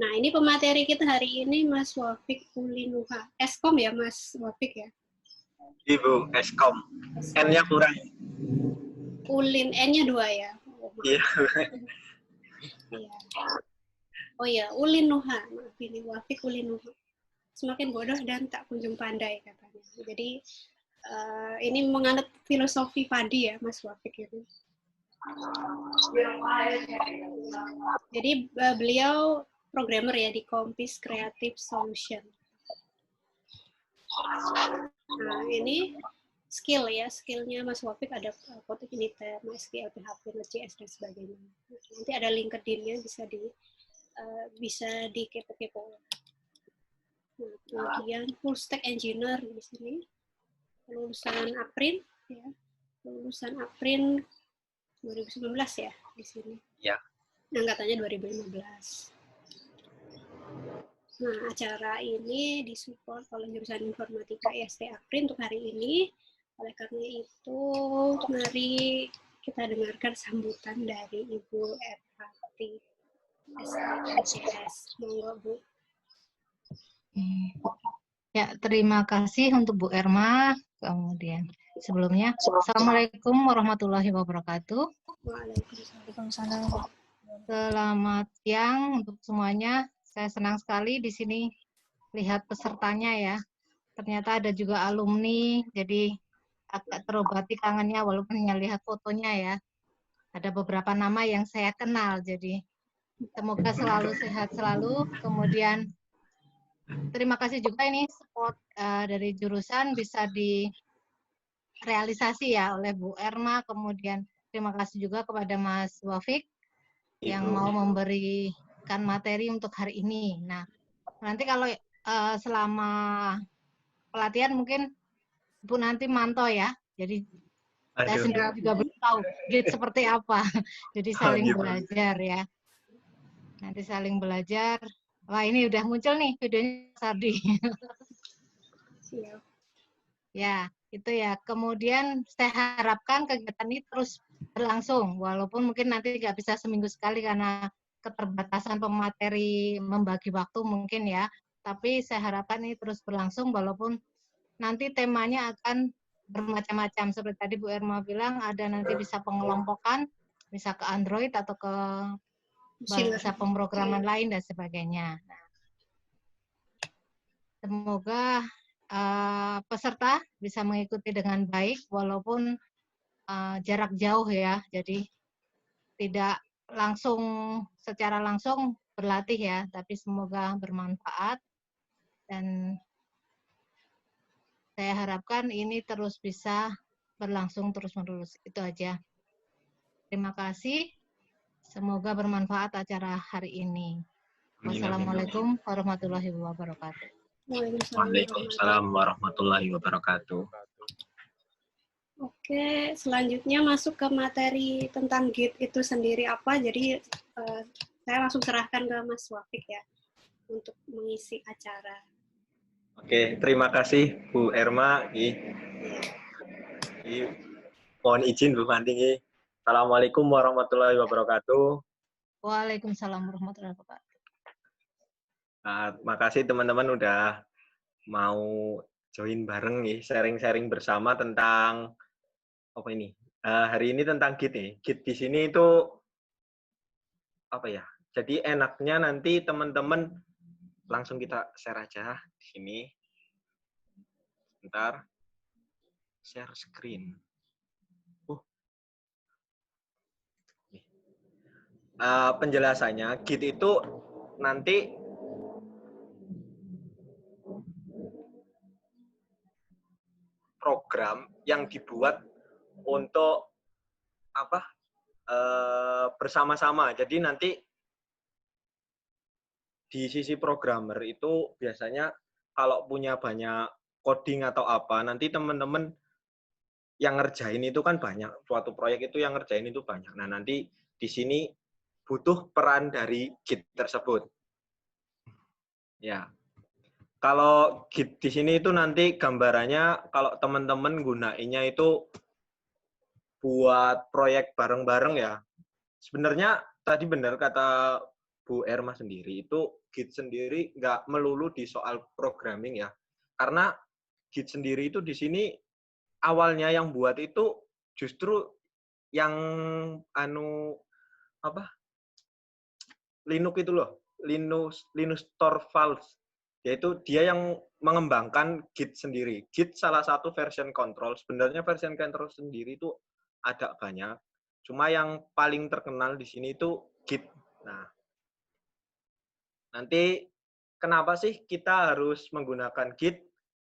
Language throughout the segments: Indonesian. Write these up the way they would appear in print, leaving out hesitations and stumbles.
Nah, ini pemateri kita hari ini Mas Wafik Ulinuha. Eskom ya Mas Wafik ya? Ibu, Eskom. N-nya kurang. Ulin, N-nya 2 ya? Iya. Iya. Oh iya, Ulinuha. Maaf ini, Wafik Ulinuha. Semakin bodoh dan tak kunjung pandai katanya. Jadi, ini menganut filosofi padi ya Mas Wafik itu. Jadi, beliau programmer ya di Kompis Creative Solution. Nah, ini skill ya, skillnya Mas Wafik ada Kotlin Uniter, MySQL, PHP, Node.js dan sebagainya. Nanti ada LinkedIn-nya bisa di kepo-kepo. Nah, kemudian full stack engineer di sini, lulusan April ya, lulusan April 2019 ya di sini. Ya. Angkatannya 2015. Nah, acara ini disupport oleh jurusan Informatika IST April untuk hari ini. Oleh karena itu, mari kita dengarkan sambutan dari Ibu Erhati SIMCS. Monggo, Bu. Ya, terima kasih untuk Bu Erma. Kemudian sebelumnya, Assalamualaikum warahmatullahi wabarakatuh. Waalaikumsalam. Selamat siang untuk semuanya. Saya senang sekali di sini lihat pesertanya ya. Ternyata ada juga alumni, jadi agak terobati kangennya walaupun hanya lihat fotonya ya. Ada beberapa nama yang saya kenal, jadi semoga selalu sehat selalu. Kemudian terima kasih juga ini support dari jurusan bisa direalisasi ya oleh Bu Erma. Kemudian terima kasih juga kepada Mas Wafik yang mau memberikan materi untuk hari ini. Nah, nanti kalau selama pelatihan mungkin Bu nanti mantau ya. Jadi saya sendiri juga belum tahu gate seperti apa. Jadi saling belajar ya. Nanti saling belajar. Wah, ini udah muncul nih videonya Sardi. Ya, itu ya. Kemudian saya harapkan kegiatan ini terus berlangsung, walaupun mungkin nanti nggak bisa seminggu sekali karena keterbatasan pemateri membagi waktu mungkin ya. Tapi saya harapkan ini terus berlangsung, walaupun nanti temanya akan bermacam-macam. Seperti tadi Bu Erma bilang, ada nanti bisa pengelompokan, bisa ke Android atau ke bahasa pemrograman lain dan sebagainya. Nah, semoga peserta bisa mengikuti dengan baik walaupun jarak jauh ya, jadi tidak langsung secara langsung berlatih ya, tapi semoga bermanfaat dan saya harapkan ini terus bisa berlangsung terus-menerus. Itu aja. Terima kasih. Semoga bermanfaat acara hari ini. Wassalamualaikum warahmatullahi wabarakatuh. Waalaikumsalam warahmatullahi wabarakatuh. Oke, selanjutnya masuk ke materi tentang Git itu sendiri apa. Jadi saya langsung serahkan ke Mas Wafik ya untuk mengisi acara. Oke, terima kasih Bu Erma. Mohon izin Bu Fanti. Assalamualaikum warahmatullahi wabarakatuh. Waalaikumsalam warahmatullahi wabarakatuh. Terima kasih teman-teman udah mau join bareng nih, sharing-sharing bersama tentang apa ini? Hari ini tentang Git nih. Git di sini itu apa ya? Jadi enaknya nanti teman-teman langsung kita share aja di sini. Bentar. Share screen. Penjelasannya Git itu nanti program yang dibuat untuk apa bersama-sama. Jadi nanti di sisi programmer itu biasanya kalau punya banyak coding atau apa, nanti teman-teman yang ngerjain itu kan banyak. Suatu proyek itu yang ngerjain itu banyak. Nah, nanti di sini butuh peran dari Git tersebut. Ya. Kalau Git di sini itu nanti gambarannya kalau teman-teman gunainnya itu buat proyek bareng-bareng ya. Sebenarnya tadi benar kata Bu Erma sendiri, itu Git sendiri nggak melulu di soal programming ya. Karena Git sendiri itu di sini awalnya yang buat itu justru yang Linux itu loh, Linus Torvalds. Yaitu dia yang mengembangkan Git sendiri. Git salah satu version control. Sebenarnya version control sendiri itu ada banyak. Cuma yang paling terkenal di sini itu Git. Nah, nanti kenapa sih kita harus menggunakan Git?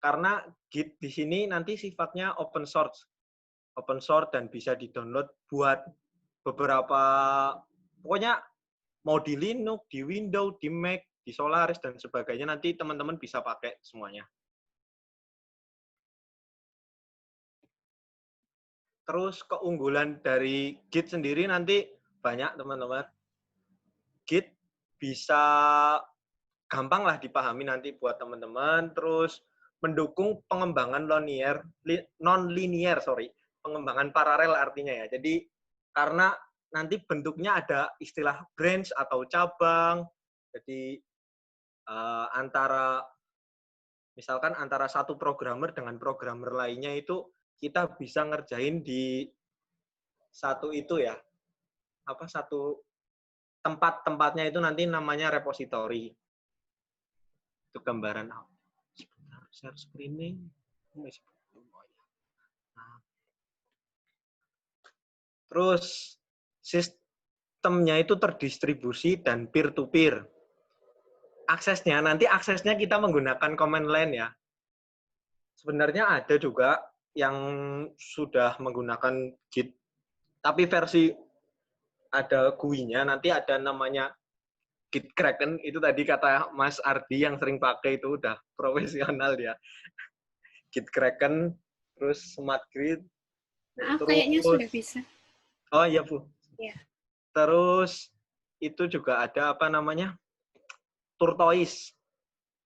Karena Git di sini nanti sifatnya open source dan bisa di-download buat beberapa, pokoknya mau di Linux, di Windows, di Mac, di Solaris, dan sebagainya, nanti teman-teman bisa pakai semuanya. Terus keunggulan dari Git sendiri nanti banyak, teman-teman. Git bisa gampang lah dipahami nanti buat teman-teman, terus mendukung pengembangan non-linear, pengembangan paralel artinya ya. Jadi karena nanti bentuknya ada istilah branch atau cabang, jadi misalkan antara satu programmer dengan programmer lainnya itu kita bisa ngerjain di satu itu ya, satu tempatnya itu nanti namanya repository. Itu gambaran. Sebentar, share screening. Terus sistemnya itu terdistribusi dan peer-to-peer. Aksesnya kita menggunakan command line ya. Sebenarnya ada juga yang sudah menggunakan Git, tapi versi ada GUI-nya, nanti ada namanya Git Kraken, itu tadi kata Mas Ardi yang sering pakai itu udah profesional dia. Git Kraken, terus Smart Grid. Kayaknya sudah bisa. Oh iya Bu. Ya. Terus itu juga ada Tortoise.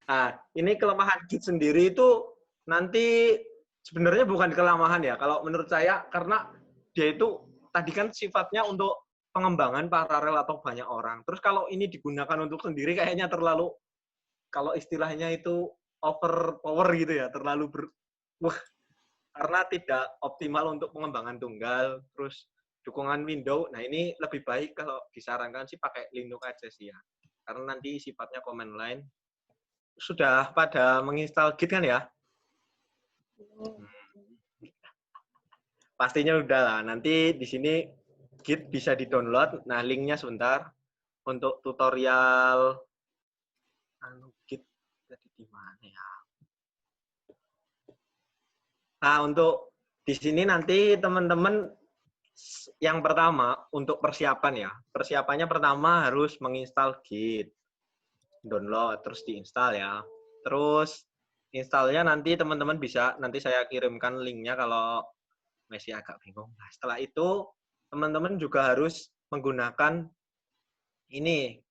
Nah, ini kelemahan Git sendiri itu nanti sebenarnya bukan kelemahan ya, kalau menurut saya, karena dia itu tadi kan sifatnya untuk pengembangan paralel atau banyak orang. Terus kalau ini digunakan untuk sendiri kayaknya terlalu, kalau istilahnya itu overpower gitu ya, terlalu karena tidak optimal untuk pengembangan tunggal, terus dukungan Windows. Nah, ini lebih baik kalau disarankan sih pakai Linux aja sih ya. Karena nanti sifatnya command line. Sudah pada menginstal Git kan ya? Pastinya udah lah. Nanti di sini Git bisa di-download. Nah, linknya sebentar. Untuk tutorial Git tadi di mana ya? Nah, untuk di sini nanti teman-teman yang pertama untuk persiapan ya. Persiapannya pertama harus menginstal Git. Download terus diinstal ya. Terus installnya nanti teman-teman bisa, nanti saya kirimkan linknya kalau masih agak bingung. Nah, setelah itu teman-teman juga harus menggunakan ini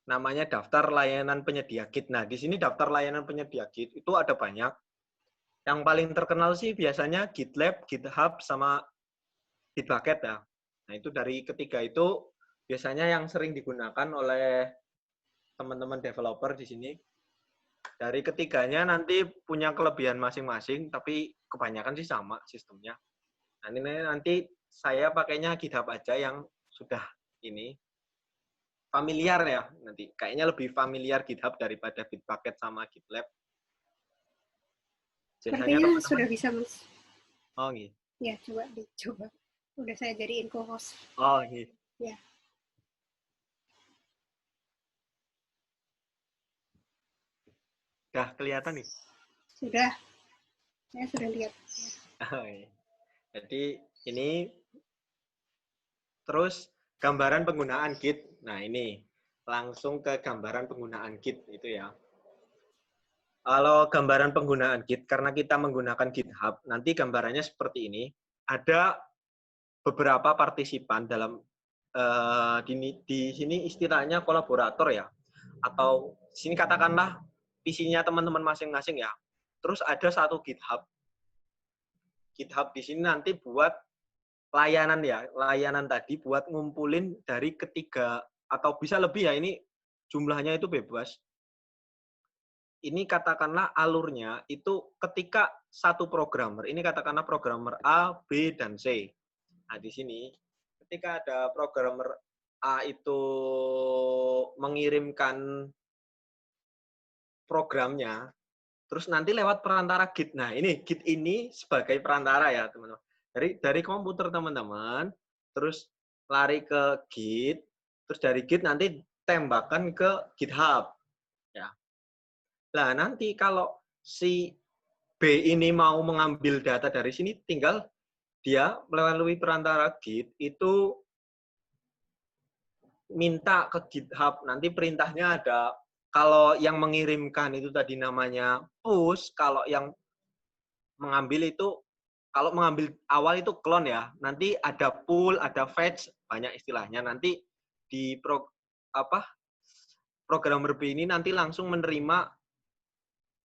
namanya daftar layanan penyedia Git. Nah, di sini daftar layanan penyedia Git itu ada banyak. Yang paling terkenal sih biasanya GitLab, GitHub, sama Bitbucket ya. Nah, itu dari ketiga itu biasanya yang sering digunakan oleh teman-teman developer di sini. Dari ketiganya nanti punya kelebihan masing-masing, tapi kebanyakan sih sama sistemnya. Nah, ini nanti saya pakainya GitHub aja yang sudah ini familiar ya nanti. Kayaknya lebih familiar GitHub daripada Bitbucket sama GitLab. Sepertinya sudah bisa, Mas. Oh, gitu. Ya, dicoba. Udah saya jadiin co-host. Oh, gitu. Ya. Udah kelihatan nih? Sudah. Saya sudah lihat. Oh, iya. Jadi ini terus gambaran penggunaan Git. Nah, ini langsung ke gambaran penggunaan Git itu ya. Kalau gambaran penggunaan Git, karena kita menggunakan GitHub, nanti gambarannya seperti ini. Ada beberapa partisipan dalam di sini istilahnya kolaborator ya, atau sini katakanlah visinya teman-teman masing-masing ya. Terus ada satu GitHub. GitHub di sini nanti buat layanan ya, layanan tadi buat ngumpulin dari ketiga atau bisa lebih ya, ini jumlahnya itu bebas. Ini katakanlah alurnya itu ketika satu programmer, ini katakanlah programmer A, B, dan C. Nah, di sini ketika ada programmer A itu mengirimkan programnya, terus nanti lewat perantara Git. Nah, ini Git ini sebagai perantara ya, teman-teman. Dari komputer teman-teman, terus lari ke Git, terus dari Git nanti tembakan ke GitHub. Ya. Nah, nanti kalau si B ini mau mengambil data dari sini, tinggal dia melalui perantara Git itu minta ke GitHub. Nanti perintahnya ada, kalau yang mengirimkan itu tadi namanya push, kalau yang mengambil itu, kalau mengambil awal itu clone ya. Nanti ada pull, ada fetch, banyak istilahnya. Nanti di programmer B ini nanti langsung menerima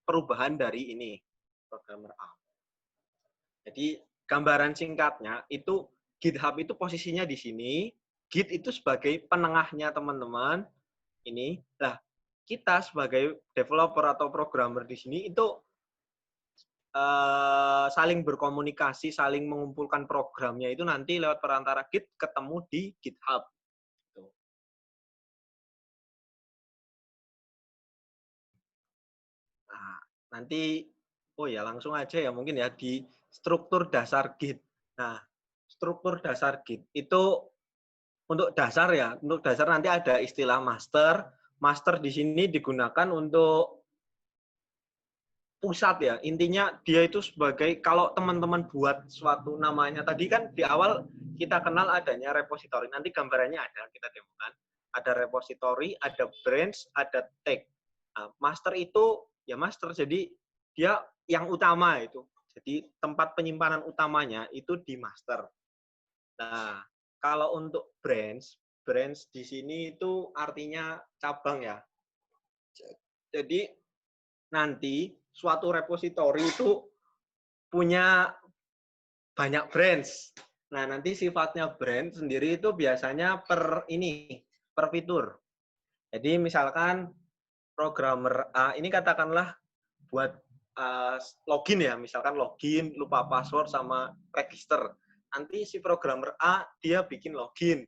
perubahan dari ini programmer A. Jadi gambaran singkatnya itu GitHub itu posisinya di sini, Git itu sebagai penengahnya teman-teman. Ini, lah kita sebagai developer atau programmer di sini itu saling berkomunikasi, saling mengumpulkan programnya itu nanti lewat perantara Git ketemu di GitHub. Nah, nanti, oh ya langsung aja ya mungkin ya di struktur dasar Git. Nah, struktur dasar Git itu untuk dasar ya, untuk dasar nanti ada istilah master. Master di sini digunakan untuk pusat ya. Intinya dia itu sebagai, kalau teman-teman buat suatu namanya, tadi kan di awal kita kenal adanya repository. Nanti gambarannya ada, kita demokan. Ada repository, ada branch, ada tag. Nah, master itu ya master, jadi dia yang utama itu. Jadi tempat penyimpanan utamanya itu di master. Nah, kalau untuk branch di sini itu artinya cabang ya. Jadi nanti suatu repository itu punya banyak branch. Nah, nanti sifatnya branch sendiri itu biasanya per fitur. Jadi misalkan programmer A ini katakanlah buat login ya, misalkan login, lupa password sama register. Nanti si programmer A dia bikin login.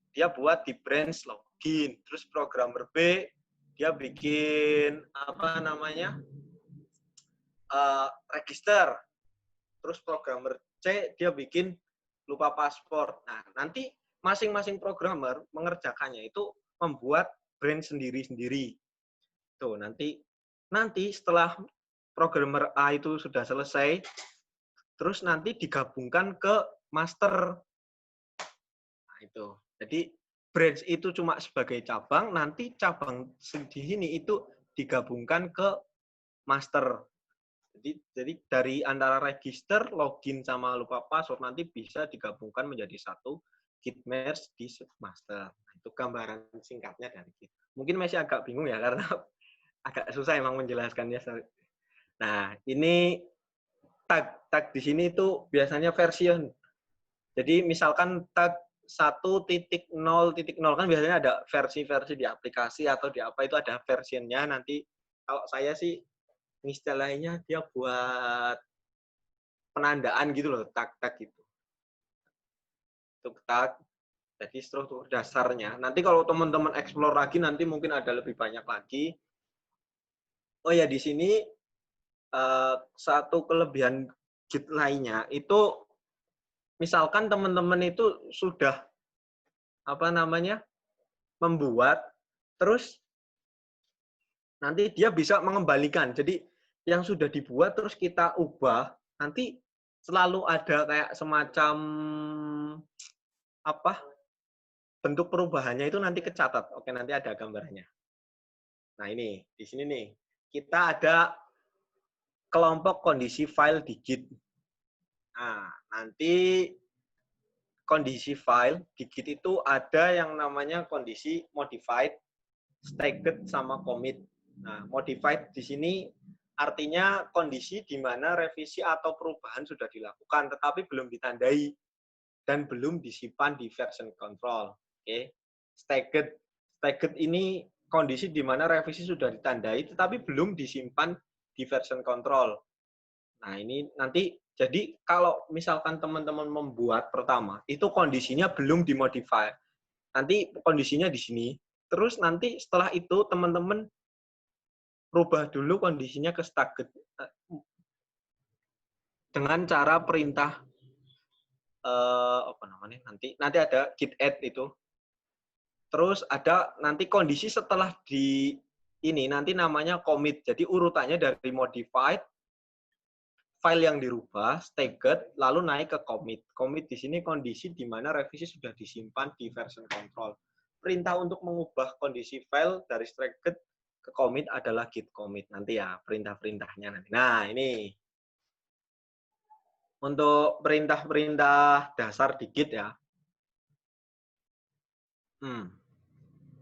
Dia buat di branch login. Terus programmer B dia bikin apa namanya? Register. Terus programmer C dia bikin lupa password. Nah, nanti masing-masing programmer mengerjakannya itu membuat brand sendiri-sendiri. Tuh, nanti setelah programmer A itu sudah selesai, terus nanti digabungkan ke master. Nah, itu. Jadi branch itu cuma sebagai cabang, nanti cabang di sini itu digabungkan ke master. Jadi dari antara register, login sama lupa password nanti bisa digabungkan menjadi satu Git merge di master. Nah, itu gambaran singkatnya dari Git. Mungkin masih agak bingung ya karena agak susah emang menjelaskannya. Nah, ini tag di sini itu biasanya version. Jadi misalkan tag 1.0.0 kan biasanya ada versi-versi di aplikasi atau di apa itu ada versionnya. Nanti kalau saya sih istilahnya dia buat penandaan gitu loh, tag-tag gitu. Untuk tag, jadi struktur dasarnya. Nanti kalau teman-teman explore lagi, nanti mungkin ada lebih banyak lagi. Oh ya, di sini satu kelebihan Git lainnya, itu misalkan teman-teman itu sudah membuat, terus nanti dia bisa mengembalikan. Jadi yang sudah dibuat terus kita ubah, nanti selalu ada kayak semacam bentuk perubahannya itu nanti kecatat. Oke, nanti ada gambarnya. Nah, ini di sini nih kita ada kelompok kondisi file di Git. Nah, nanti kondisi file di Git itu ada yang namanya kondisi modified, stacked, sama commit. Nah, modified di sini artinya kondisi di mana revisi atau perubahan sudah dilakukan, tetapi belum ditandai dan belum disimpan di version control. Oke. Stacked ini kondisi di mana revisi sudah ditandai tetapi belum disimpan di version control. Nah, ini nanti jadi kalau misalkan teman-teman membuat pertama, itu kondisinya belum dimodify. Nanti kondisinya di sini. Terus nanti setelah itu teman-teman rubah dulu kondisinya ke stagnant dengan cara perintah apa namanya? Nanti ada git add itu. Terus ada nanti kondisi setelah di ini nanti namanya commit. Jadi urutannya dari modified, file yang dirubah, staged, lalu naik ke commit. Commit di sini kondisi di mana revisi sudah disimpan di version control. Perintah untuk mengubah kondisi file dari staged ke commit adalah git commit. Nanti ya perintah-perintahnya nanti. Nah, ini untuk perintah-perintah dasar di Git ya.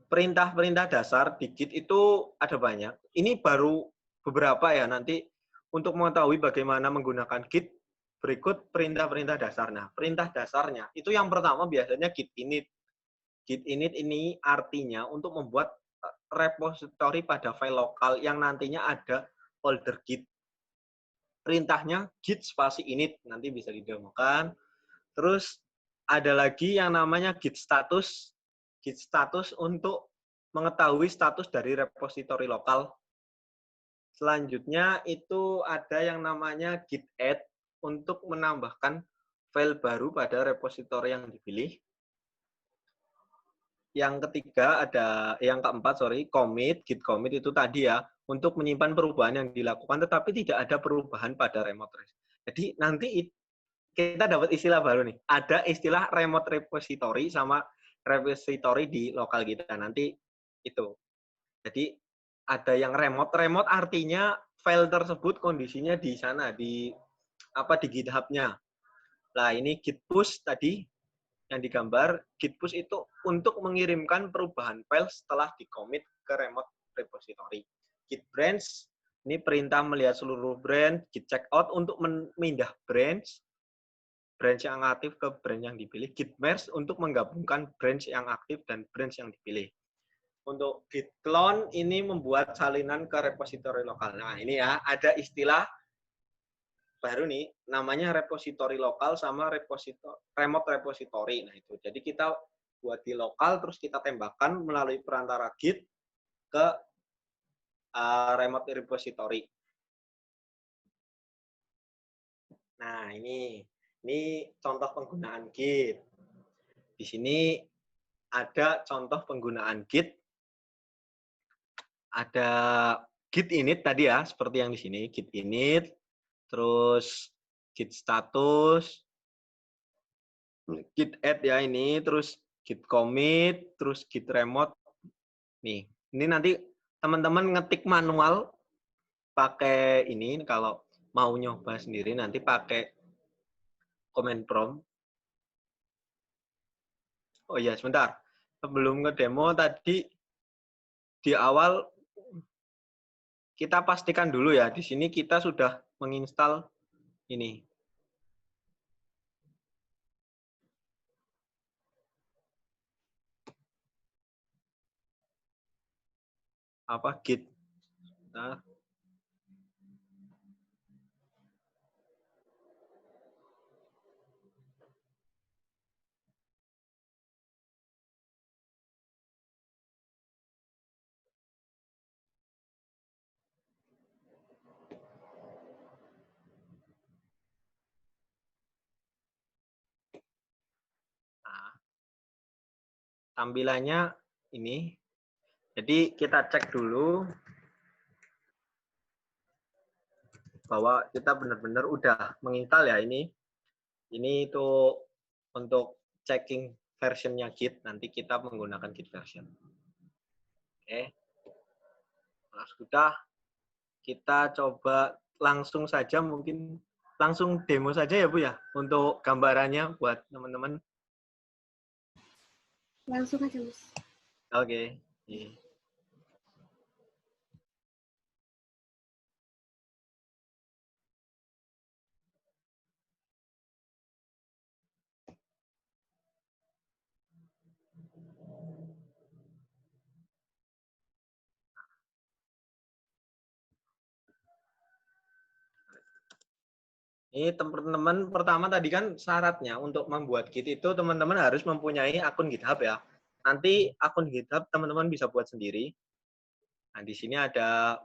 Perintah-perintah dasar di Git itu ada banyak. Ini baru beberapa ya, nanti untuk mengetahui bagaimana menggunakan Git, berikut perintah-perintah dasar. Nah, perintah dasarnya, itu yang pertama biasanya git init. Git init ini artinya untuk membuat repository pada file lokal yang nantinya ada folder Git. Perintahnya git spasi init, nanti bisa didemokan. Terus ada lagi yang namanya git status. Git status untuk mengetahui status dari repositori lokal. Selanjutnya itu ada yang namanya git add untuk menambahkan file baru pada repositori yang dipilih. Yang ketiga yang keempat commit, git commit itu tadi ya, untuk menyimpan perubahan yang dilakukan tetapi tidak ada perubahan pada remote trace. Jadi nanti kita dapat istilah baru nih. Ada istilah remote repository sama repository di lokal kita. Nanti itu. Jadi ada yang remote. Remote artinya file tersebut kondisinya di sana, di GitHub-nya. Nah, ini git push tadi yang digambar. Git push itu untuk mengirimkan perubahan file setelah di-commit ke remote repository. Git branch, ini perintah melihat seluruh branch. Git checkout untuk memindah branch yang aktif ke branch yang dipilih. Git merge untuk menggabungkan branch yang aktif dan branch yang dipilih. Untuk git clone ini membuat salinan ke repository lokal. Nah, ini ya, ada istilah baru nih, namanya repository lokal sama remote repository. Nah, itu. Jadi kita buat di lokal, terus kita tembakkan melalui perantara Git ke remote repository. Nah, ini contoh penggunaan Git. Di sini ada contoh penggunaan Git. Ada git init tadi ya, seperti yang di sini, git init, terus git status, git add ya ini, terus git commit, terus git remote. Nih, ini nanti teman-teman ngetik manual pakai ini, kalau mau nyoba sendiri nanti pakai command prompt. Oh iya, sebentar. Sebelum ngedemo tadi di awal kita pastikan dulu ya, di sini kita sudah menginstal ini. Git. Nah, tampilannya ini. Jadi kita cek dulu bahwa kita benar-benar udah menginstal ya ini. Ini itu untuk checking versionnya Git. Nanti kita menggunakan Git version. Oke. Nah, sudah. Kita coba langsung saja, mungkin langsung demo saja ya Bu ya, untuk gambarannya buat teman-teman. Langsung aja, Mas. Oke. Okay. Ini teman-teman pertama tadi kan syaratnya untuk membuat Git itu teman-teman harus mempunyai akun GitHub ya. Nanti akun GitHub teman-teman bisa buat sendiri. Nah, di sini ada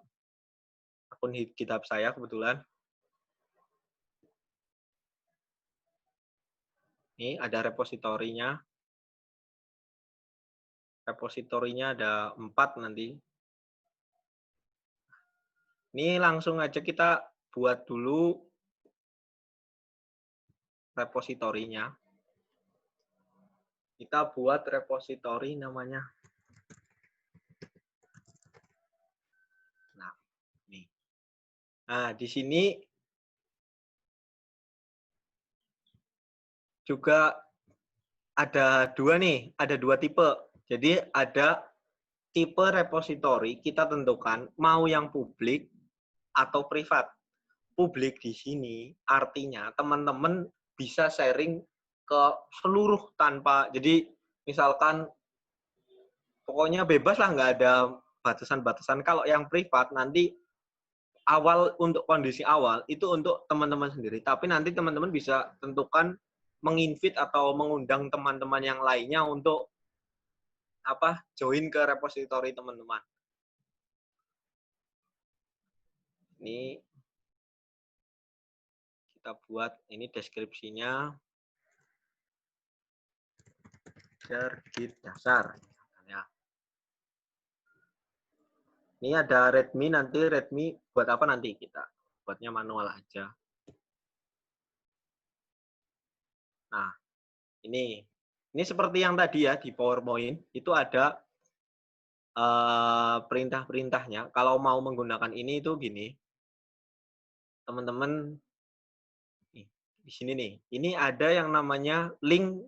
akun GitHub saya kebetulan. Ini ada repositorinya. Repositorinya ada 4 nanti. Ini langsung aja kita buat dulu repositorinya. Kita buat repositori namanya. Nah, nih. Nah, di sini juga ada dua tipe. Jadi ada tipe repositori kita tentukan mau yang publik atau privat. Publik di sini artinya teman-teman bisa sharing ke seluruh tanpa, jadi misalkan pokoknya bebas lah, nggak ada batasan-batasan. Kalau yang privat nanti awal, untuk kondisi awal itu untuk teman-teman sendiri, tapi nanti teman-teman bisa tentukan menginvite atau mengundang teman-teman yang lainnya untuk join ke repositori teman-teman. Ini kita buat ini deskripsinya Git dasar. Ini ada readme, nanti readme buat apa nanti kita buatnya manual aja. Nah, ini seperti yang tadi ya di PowerPoint itu ada perintah-perintahnya. Kalau mau menggunakan ini itu gini, teman-teman. Di sini nih, ini ada yang namanya link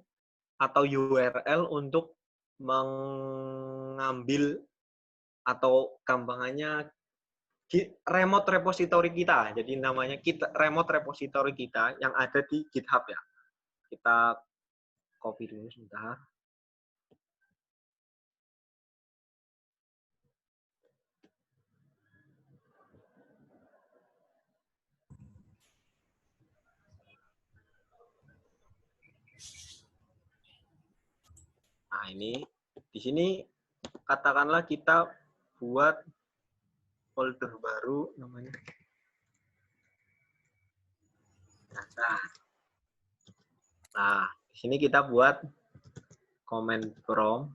atau URL untuk mengambil atau gampangannya remote repository kita. Jadi namanya remote repository kita yang ada di GitHub ya. Kita copy dulu sebentar. Nah, ini di sini katakanlah kita buat folder baru namanya data. Nah, di sini kita buat comment from.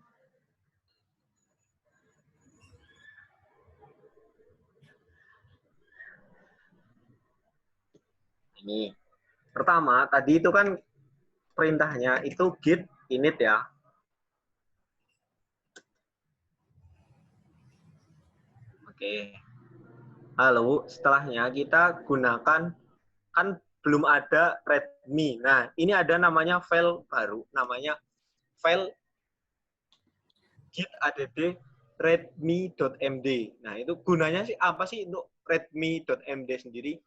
Ini pertama tadi itu kan perintahnya itu git init ya. Oke. Lalu setelahnya kita gunakan, kan belum ada readme. Nah, ini ada namanya file baru, namanya file git add readme.md. Nah, itu gunanya sih apa sih untuk readme.md sendiri?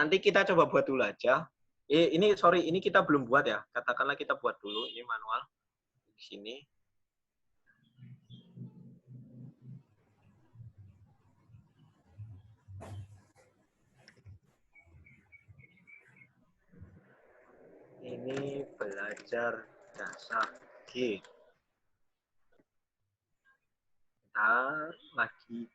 Nanti kita coba buat dulu aja. Ini kita belum buat ya. Katakanlah kita buat dulu, ini manual di sini. Ini belajar dasar Git. Nah, lagi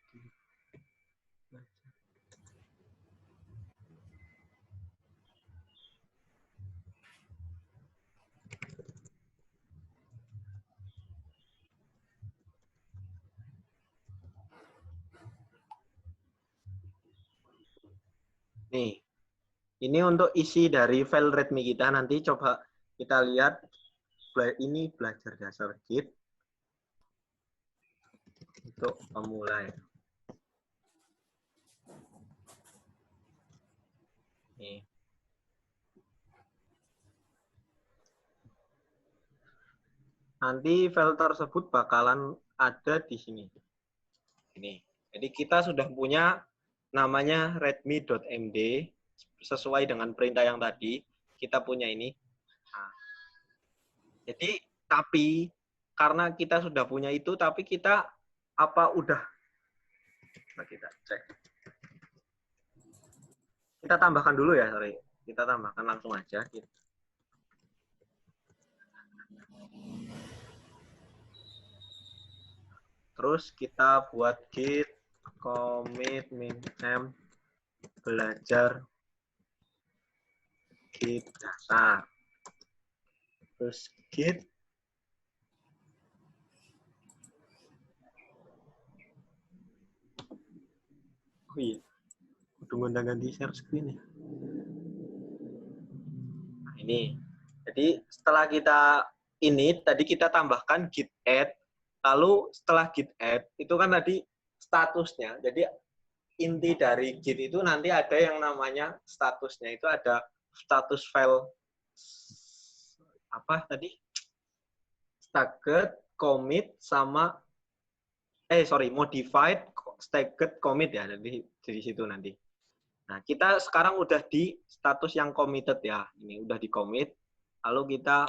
nih. Ini untuk isi dari file readme kita. Nanti coba kita lihat. Ini belajar dasar Git untuk pemula. Nih. Nanti file tersebut bakalan ada di sini. Ini. Jadi kita sudah punya namanya readme.md sesuai dengan perintah yang tadi. Kita punya ini. Nah, jadi tapi karena kita sudah punya itu, tapi kita udah? Nah, kita cek. Kita tambahkan dulu ya, sorry. kita tambahkan langsung aja. Terus kita buat git commit min m belajar git dasar. Terus git oh iya, udah ngundang ganti share screen ya. Nah, ini. Jadi setelah kita ini tadi kita tambahkan git add. Lalu setelah git add itu kan tadi statusnya. Jadi inti dari git itu nanti ada yang namanya statusnya. Itu ada status file apa tadi? Staged, commit sama modified, staged, commit ya. Jadi di situ nanti. Nah, kita sekarang udah di status yang committed ya. Ini udah di commit. Lalu kita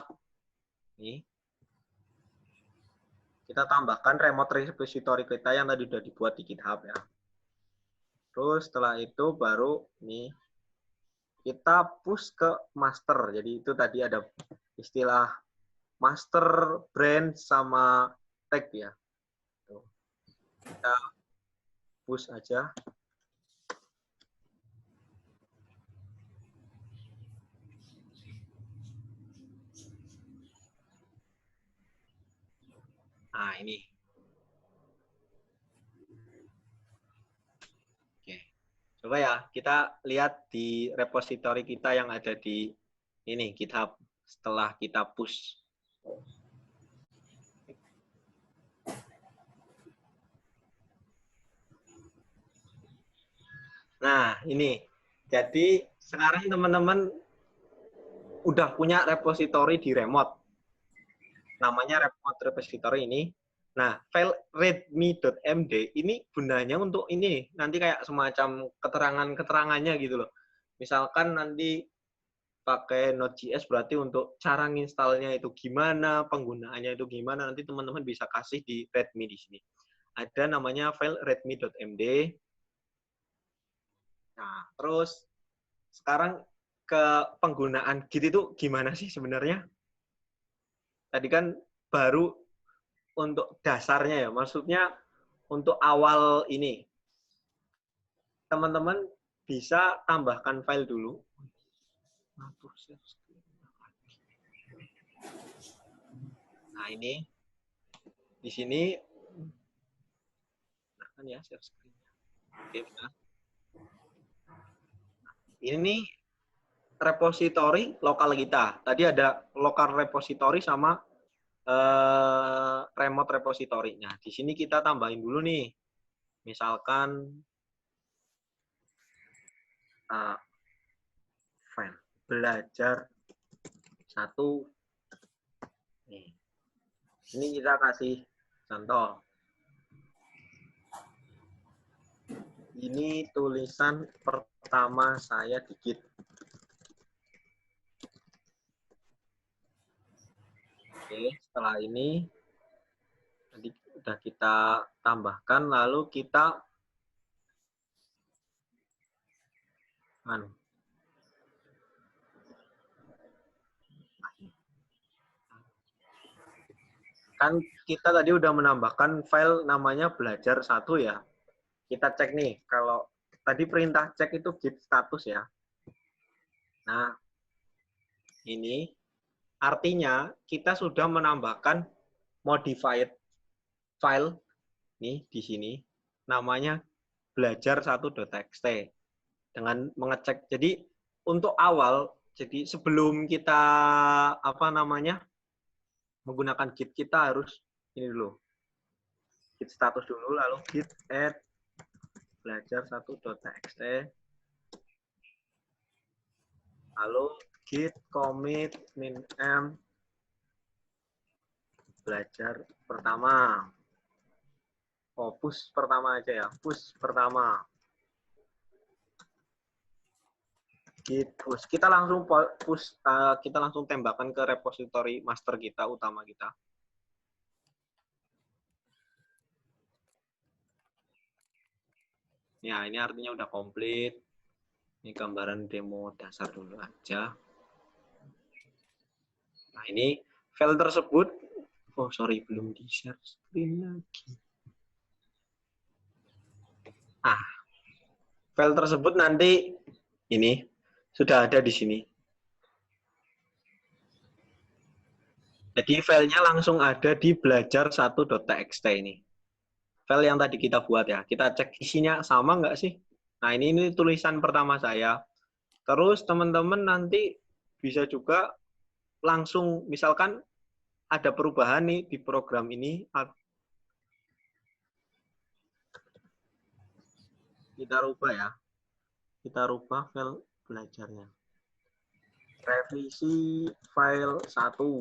tambahkan remote repository kita yang tadi udah dibuat di GitHub ya. Terus setelah itu baru nih kita push ke master. Jadi itu tadi ada istilah master, brand, sama tag ya. Tuh. Kita push aja. Nah, ini. Oke. Coba ya, kita lihat di repository kita yang ada di ini, GitHub, setelah kita push. Nah, ini. Jadi, sekarang teman-teman udah punya repository di remote. Namanya remote repository ini. Nah, file readme.md ini gunanya untuk ini. Nanti kayak semacam keterangan-keterangannya gitu loh. Misalkan nanti pakai Node.js berarti untuk cara nginstalnya itu gimana, penggunaannya itu gimana, nanti teman-teman bisa kasih di readme di sini. Ada namanya file readme.md. Nah, terus sekarang ke penggunaan Git itu gimana sih sebenarnya? Tadi kan baru untuk dasarnya ya, maksudnya untuk awal ini. Teman-teman bisa tambahkan file dulu. Nah, ini di sini kan ya share screen. Oke, benar. Ini repository lokal kita. Tadi ada local repository sama remote repository. Nah, di sini kita tambahin dulu nih. Misalkan file belajar satu. Nih. Ini kita kasih contoh. Ini tulisan pertama saya di Git. Oke, setelah ini tadi sudah kita tambahkan, lalu kita kan kita tadi udah menambahkan file namanya belajar satu ya. Kita cek nih, kalau tadi perintah cek itu git status ya. Nah, ini artinya kita sudah menambahkan modified file nih di sini namanya belajar1.txt dengan mengecek. Jadi untuk awal, jadi sebelum kita menggunakan git, kita harus ini dulu. Git status dulu, lalu git add belajar1.txt, lalu git commit min m belajar pertama. Oh, push pertama aja ya, push pertama. Git push. Kita langsung push, kita langsung tembakan ke repository master kita, utama kita. Ya, ini artinya udah komplit. Ini gambaran demo dasar dulu aja. Nah, ini file tersebut, oh sorry, belum di-share screen lagi. File tersebut nanti ini sudah ada di sini. Jadi filenya langsung ada di belajar1.txt ini. File yang tadi kita buat ya. Kita cek isinya sama nggak sih? Nah, ini tulisan pertama saya. Terus teman-teman nanti bisa juga langsung, misalkan ada perubahan nih di program ini. Kita rubah ya. Kita rubah file belajarnya. Revisi file 1.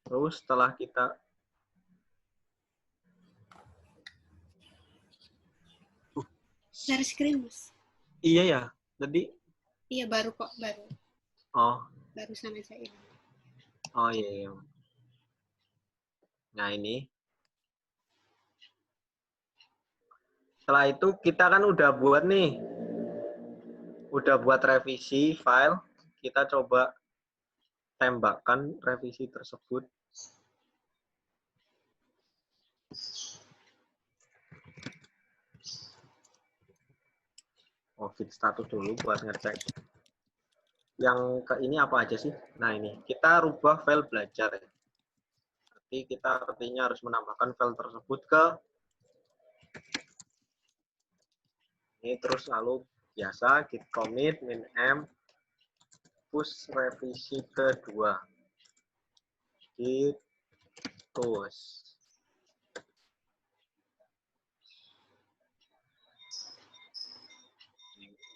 Terus setelah kita Share screen, Mas. iya ya, tadi Iya, baru kok, baru. oh Barusan aja ini. oh iya. Nah, ini. Setelah itu kita kan udah buat nih. Udah buat revisi file. Kita coba tembakkan revisi tersebut. Oh, git status dulu buat ngecek. Yang ke ini apa aja sih? Nah, ini. Kita rubah file belajar ya. Nanti kita artinya harus menambahkan file tersebut ke ini, terus lalu biasa git commit min m push revisi kedua. Git push.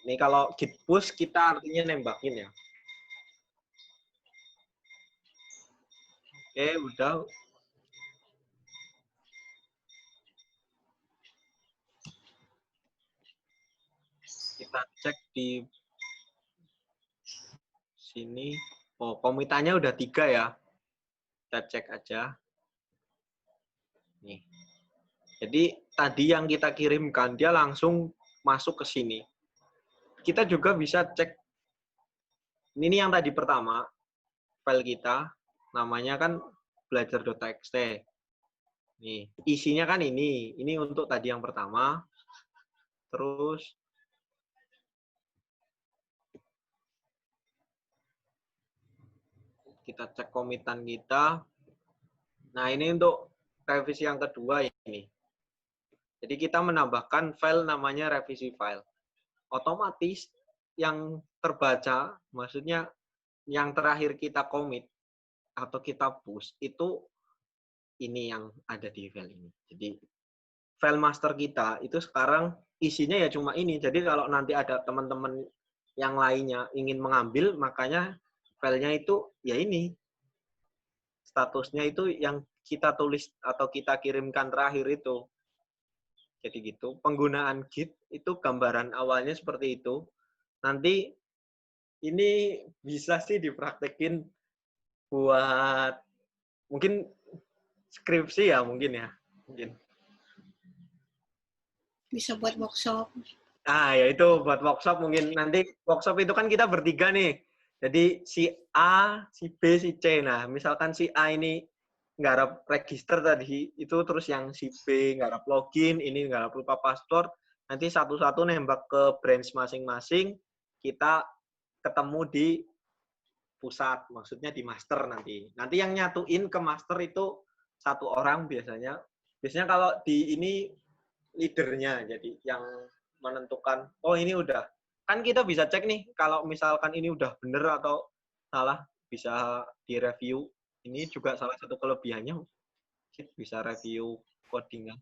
Ini kalau git push kita artinya nembakin ya. Oke, udah. Kita cek di sini. Oh, komitannya udah 3 ya. Kita cek aja. Nih. Jadi tadi yang kita kirimkan dia langsung masuk ke sini. Kita juga bisa cek. Ini yang tadi pertama file kita, namanya kan belajar.txt. Nih, isinya kan ini. Ini untuk tadi yang pertama. Terus kita cek komitan kita. Nah, ini untuk revisi yang kedua ini. Jadi kita menambahkan file namanya revisi file. Otomatis yang terbaca, maksudnya yang terakhir kita commit atau kita push, itu ini yang ada di file ini. Jadi file master kita itu sekarang isinya ya cuma ini. Jadi kalau nanti ada teman-teman yang lainnya ingin mengambil, makanya filenya itu ya ini. Statusnya itu yang kita tulis atau kita kirimkan terakhir itu. Jadi gitu. Penggunaan Git itu gambaran awalnya seperti itu. Nanti ini bisa sih dipraktekin buat mungkin skripsi ya mungkin ya. Mungkin. Bisa buat workshop. Ya itu buat workshop mungkin. Nanti workshop itu kan kita bertiga nih. Jadi si A, si B, si C. Nah, misalkan si A ini nggarap register tadi, itu terus yang si B nggarap login, ini nggarap lupa password, nanti satu-satu nembak ke branch masing-masing, kita ketemu di pusat, maksudnya di master nanti. Nanti yang nyatuin ke master itu satu orang biasanya. Biasanya kalau di ini leadernya, jadi yang menentukan, oh ini udah. Kan kita bisa cek nih, kalau misalkan ini udah bener atau salah, bisa direview. Ini juga salah satu kelebihannya, bisa review coding-nya.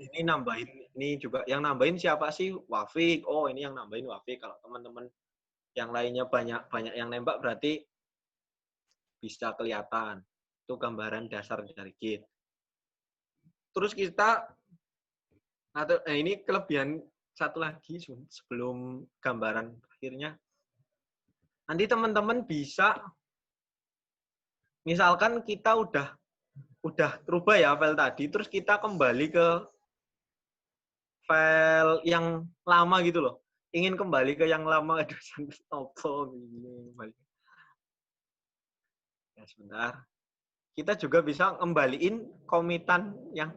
Ini nambahin, ini juga, yang nambahin siapa sih? Wafik. Oh, ini yang nambahin Wafik. Kalau teman-teman yang lainnya banyak yang nembak, berarti bisa kelihatan. Itu gambaran dasar dari Git. Terus kita, ini kelebihan satu lagi sebelum gambaran akhirnya. Nanti teman-teman bisa, misalkan kita udah rubah ya file tadi, terus kita kembali ke file yang lama gitu loh. Ingin kembali ke yang lama, dosen opo ini. Ya, sebentar. Kita juga bisa ngembaliin komitan yang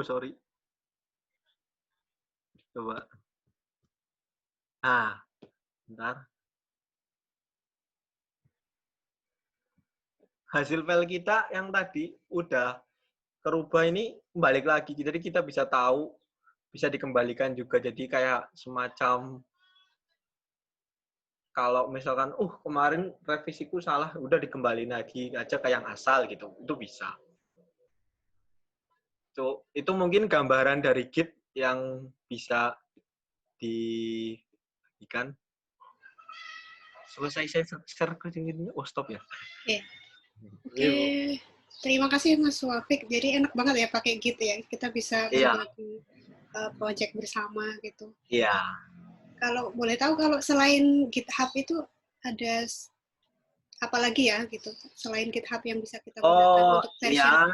sorry. Coba. Nah, bentar. Hasil file kita yang tadi udah kerubah ini balik lagi. Jadi kita bisa tahu, bisa dikembalikan juga. Jadi kayak semacam kalau misalkan, kemarin revisiku salah, udah dikembaliin lagi aja ke yang asal gitu. Itu bisa. Itu mungkin gambaran dari Git yang bisa dibagikan. Selesai saya share ke sini. Stop ya. Oke. Terima kasih Mas Wafik. Jadi enak banget ya pakai Git ya. Kita bisa berbagi project bersama gitu. Iya. Kalau boleh tahu, kalau selain GitHub itu ada apa lagi ya gitu? Selain GitHub yang bisa kita gunakan untuk version? Iya.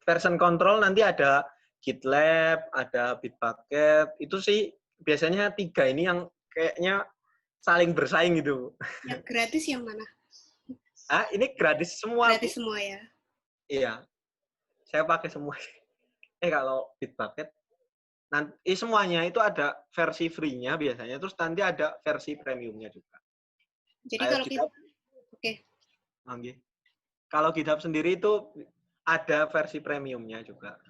Version control nanti ada GitLab, ada Bitbucket. Itu sih biasanya 3 ini yang kayaknya saling bersaing gitu. Yang gratis yang mana? Ini gratis semua. Gratis semua ya? Iya. Saya pakai semua. Kalau Bitbucket, nanti semuanya itu ada versi free-nya biasanya, terus nanti ada versi premium-nya juga. Jadi kalau GitHub, kalau GitHub sendiri itu ada versi premium-nya juga.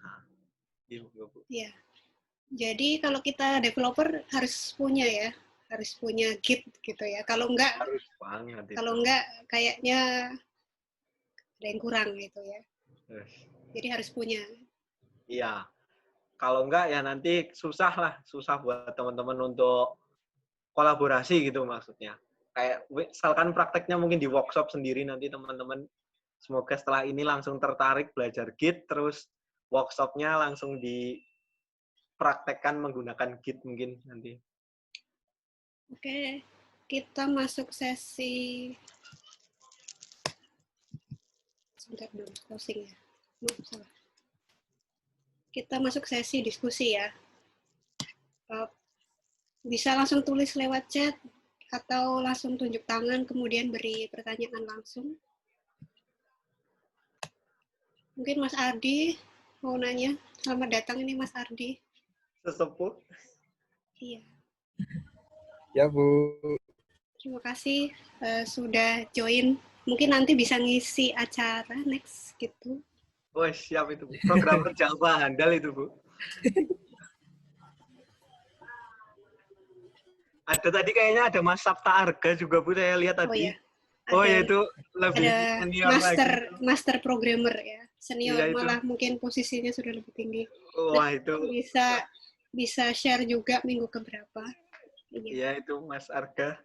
Iya. Jadi kalau kita developer harus punya Git gitu ya. Kalau enggak, kayaknya ada yang kurang gitu ya. Jadi harus punya. Iya. Kalau enggak ya nanti susah buat teman-teman untuk kolaborasi gitu maksudnya. Kayak misalkan prakteknya mungkin di workshop sendiri nanti teman-teman semoga setelah ini langsung tertarik belajar Git, terus workshopnya langsung dipraktekkan menggunakan Git mungkin nanti. Oke, kita masuk sesi. Sebentar dulu, closing ya. Salah. Kita masuk sesi diskusi ya. Bisa langsung tulis lewat chat atau langsung tunjuk tangan kemudian beri pertanyaan langsung. Mungkin Mas Ardi mau nanya. Selamat datang ini Mas Ardi. Sesepuh. Iya. Ya, Bu. Terima kasih sudah join. Mungkin nanti bisa ngisi acara next gitu. Siap itu, Bu. Program kerja apa handal itu, Bu? Ada tadi kayaknya ada Mas Sabta Arga juga, Bu, saya lihat tadi. Iya. Itu lebih senior master programmer ya. Senior iya, malah mungkin posisinya sudah lebih tinggi. Wah, itu bisa share juga minggu keberapa. Iya, itu Mas Arga.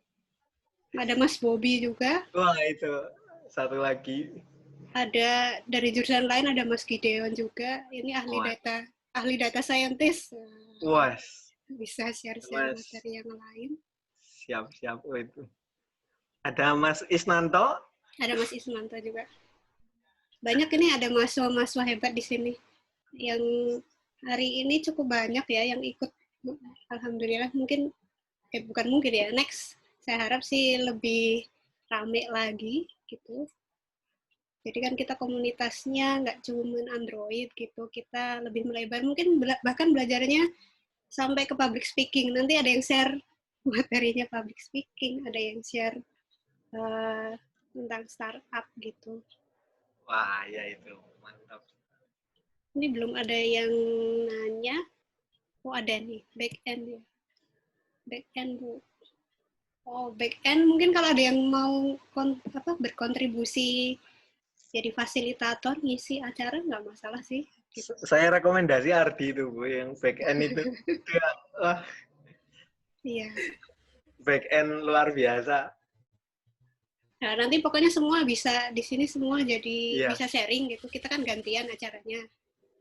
Ada Mas Bobby juga. Wah, itu satu lagi. Ada dari jurusan lain ada Mas Gideon juga. Ini ahli data scientist. Wah. Bisa share-share materi yang lain. Siap itu. Ada Mas Isnanto. Ada Mas Isnanto juga. Banyak ini ada mahasiswa-mahasiswa hebat di sini. Yang hari ini cukup banyak ya yang ikut. Alhamdulillah. Bukan mungkin ya. Next, saya harap sih lebih rame lagi gitu. Jadi kan kita komunitasnya nggak cuma Android gitu. Kita lebih melebar. Mungkin bahkan belajarnya sampai ke public speaking. Nanti ada yang share materinya public speaking. Ada yang share tentang startup gitu. Wah, ya itu. Mantap. Ini belum ada yang nanya. Ada nih, back end ya. Back end, Bu. Back end mungkin kalau ada yang mau berkontribusi jadi fasilitator ngisi acara nggak masalah sih. Gitu. Saya rekomendasi Ardi itu, Bu, yang back end itu. Iya. Back end luar biasa. Nah, nanti pokoknya semua bisa di sini semua jadi bisa sharing gitu. Kita kan gantian acaranya.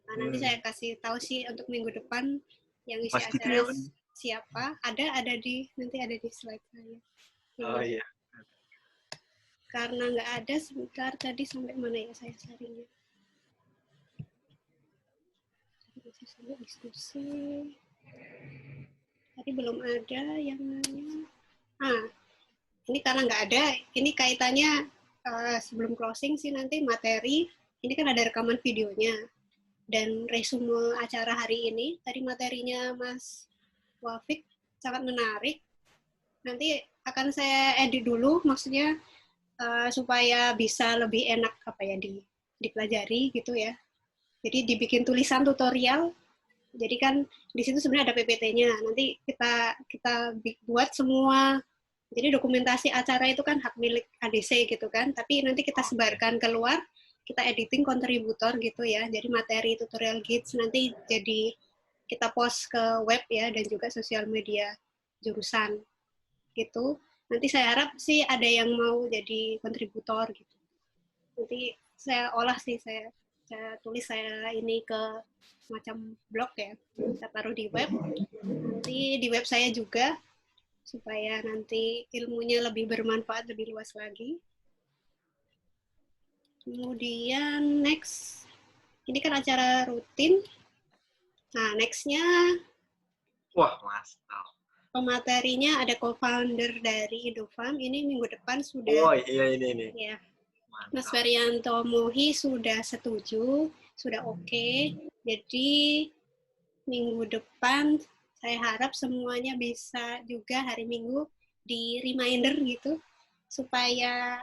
Nah, nanti saya kasih tahu sih untuk minggu depan yang isi acara siapa. Nanti ada di slide saya. Oh iya. karena nggak ada sebentar tadi sampai mana ya saya sharingnya. Masih sampai diskusi. Tadi belum ada yang nanya. Ini karena nggak ada, ini kaitannya sebelum closing sih nanti materi, ini kan ada rekaman videonya, dan resume acara hari ini, tadi materinya Mas Wafik sangat menarik, nanti akan saya edit dulu, maksudnya supaya bisa lebih enak dipelajari gitu ya. Jadi dibikin tulisan tutorial. Jadi kan di situ sebenarnya ada PPT-nya. Nanti kita buat semua. Jadi dokumentasi acara itu kan hak milik ADC gitu kan. Tapi nanti kita sebarkan keluar, kita editing kontributor gitu ya. Jadi materi tutorial guides nanti jadi kita post ke web ya dan juga sosial media jurusan gitu. Nanti saya harap sih ada yang mau jadi kontributor gitu. Nanti saya olah sih, saya tulis saya ini ke semacam blog ya, saya taruh di web, nanti di web saya juga, supaya nanti ilmunya lebih bermanfaat, lebih luas lagi. Kemudian next, ini kan acara rutin, nah nextnya, Wah, mantap. pematerinya ada co-founder dari Indofarm, ini minggu depan sudah. Oh iya ini. Ya, Mas Ferianto Mohi sudah setuju, sudah oke. Jadi minggu depan saya harap semuanya bisa juga hari Minggu di reminder gitu supaya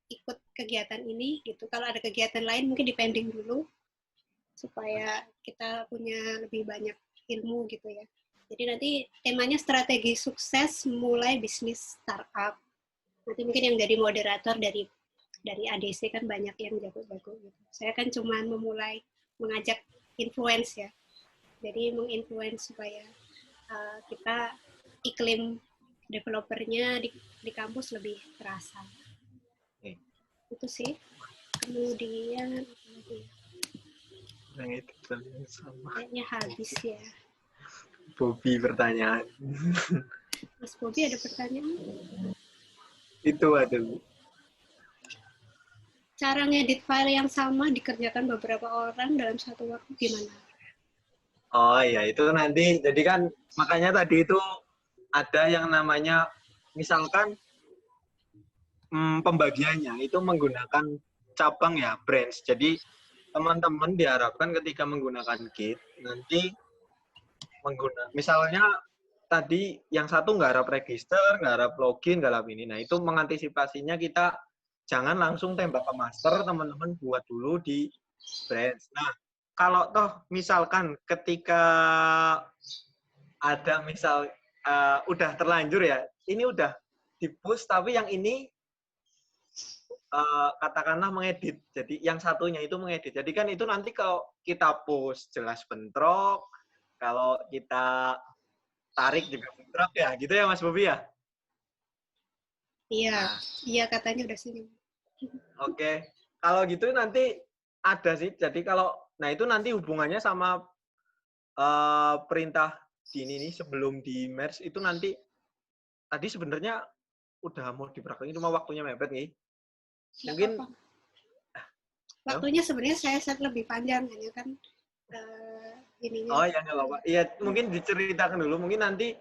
ikut kegiatan ini gitu. Kalau ada kegiatan lain mungkin dipending dulu supaya kita punya lebih banyak ilmu gitu ya. Jadi nanti temanya strategi sukses mulai bisnis startup. Nanti mungkin yang jadi moderator dari ADC kan banyak yang jago-jago gitu. Saya kan cuma memulai mengajak influence ya. Jadi menginfluence supaya kita iklim developernya di kampus lebih terasa. Itu sih. Kemudian Yang itu sama. kayaknya habis ya. Bobby pertanyaan. Mas Bobi ada pertanyaan? Itu ada. Cara ngedit file yang sama dikerjakan beberapa orang dalam satu waktu gimana? Oh iya, itu nanti, jadi kan makanya tadi itu ada yang namanya, misalkan pembagiannya itu menggunakan cabang ya, branch. Jadi teman-teman diharapkan ketika menggunakan Git, nanti misalnya tadi yang satu nggak harap register, nggak harap login, nggak harap ini. Nah, itu mengantisipasinya kita jangan langsung tembak ke master, teman-teman buat dulu di branch. Nah, kalau toh misalkan ketika ada misal udah terlanjur ya, ini udah di-push, tapi yang ini katakanlah mengedit. Jadi yang satunya itu mengedit. Jadi kan itu nanti kalau kita push jelas bentrok, kalau kita tarik juga bentrok ya, gitu ya Mas Bobi ya? Iya, iya katanya udah sini. Oke. Kalau gitu nanti ada sih. Jadi kalau, nah itu nanti hubungannya sama perintah gini nih sebelum di merge itu nanti tadi sebenarnya udah mau dipraktekin cuma waktunya mepet nih. Mungkin waktunya sebenarnya saya set lebih panjang hanya kan ininya. Oh ya nggak apa-apa. Iya mungkin diceritakan dulu. Mungkin nanti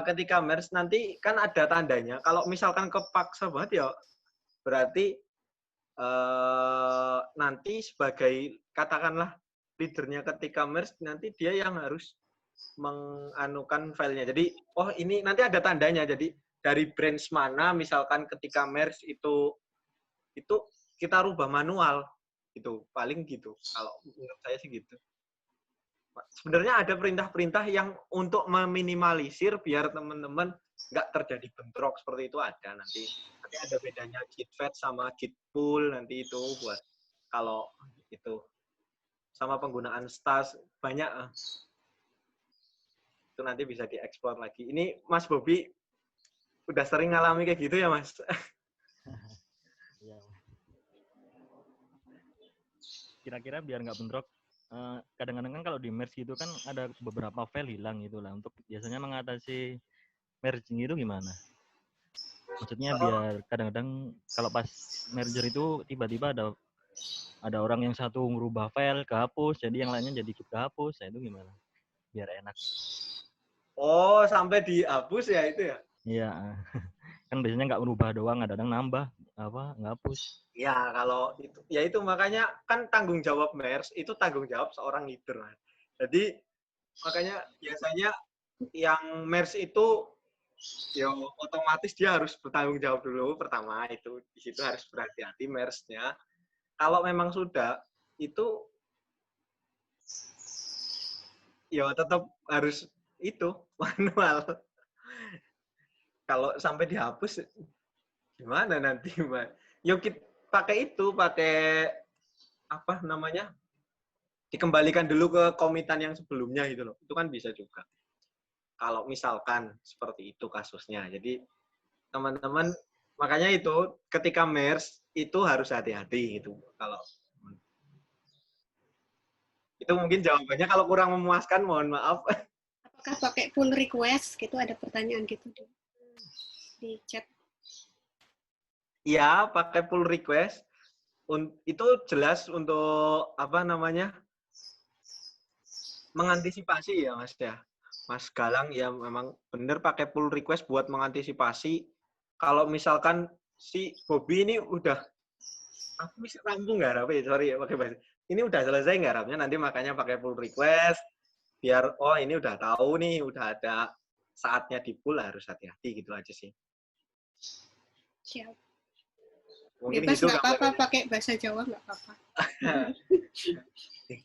ketika merge nanti kan ada tandanya. Kalau misalkan kepaksa banget ya berarti nanti sebagai katakanlah leadernya ketika merge nanti dia yang harus menganukan filenya. Jadi oh ini nanti ada tandanya. Jadi dari branch mana misalkan ketika merge itu kita rubah manual itu paling gitu. Kalau menurut saya sih gitu. Sebenarnya ada perintah-perintah yang untuk meminimalisir biar teman-teman nggak terjadi bentrok seperti itu ada nanti. Nanti ada bedanya git fetch sama git pull nanti itu buat kalau itu sama penggunaan stas banyak itu nanti bisa dieksplor lagi. Ini Mas Bobi udah sering ngalami kayak gitu ya Mas? Kira-kira biar nggak bentrok, kadang-kadang kan kalau di merge gitu kan ada beberapa file hilang gitu lah. Untuk biasanya mengatasi merging itu gimana? Maksudnya biar kadang-kadang kalau pas merger itu tiba-tiba ada orang yang satu ngerubah file kehapus, jadi yang lainnya jadi ikut kehapus. Nah, itu gimana? Biar enak. Oh, sampai dihapus ya itu ya? Iya. Kan biasanya nggak merubah doang, kadang nambah ngapus. Ya, kalau itu ya itu makanya kan tanggung jawab MERS itu tanggung jawab seorang leader, Mas. Jadi makanya biasanya yang MERS itu ya otomatis dia harus bertanggung jawab dulu pertama itu di situ harus berhati-hati MERS-nya. Kalau memang sudah itu ya tetap harus itu manual. Kalau sampai dihapus gimana nanti, Mbak? Yuk kita pakai apa namanya? Dikembalikan dulu ke komitan yang sebelumnya gitu loh. Itu kan bisa juga. Kalau misalkan seperti itu kasusnya. Jadi teman-teman makanya itu ketika MERS itu harus hati-hati gitu. Kalau itu mungkin jawabannya kalau kurang memuaskan mohon maaf. Apakah pakai pull request gitu, ada pertanyaan gitu di chat. Iya, pakai pull request. Itu jelas untuk apa namanya? Mengantisipasi ya, Mas ya. Mas Galang ya memang benar pakai pull request buat mengantisipasi kalau misalkan si Bobby ini udah aku bisa rampung garapnya, sorry ya pakai bahasa. Ini udah selesai garapnya, nanti makanya pakai pull request biar oh ini udah tahu nih, udah ada saatnya di pull harus hati-hati gitu aja sih. Siap. Mungkin Bebas gitu nggak apa-apa, pakai bahasa Jawa nggak apa-apa.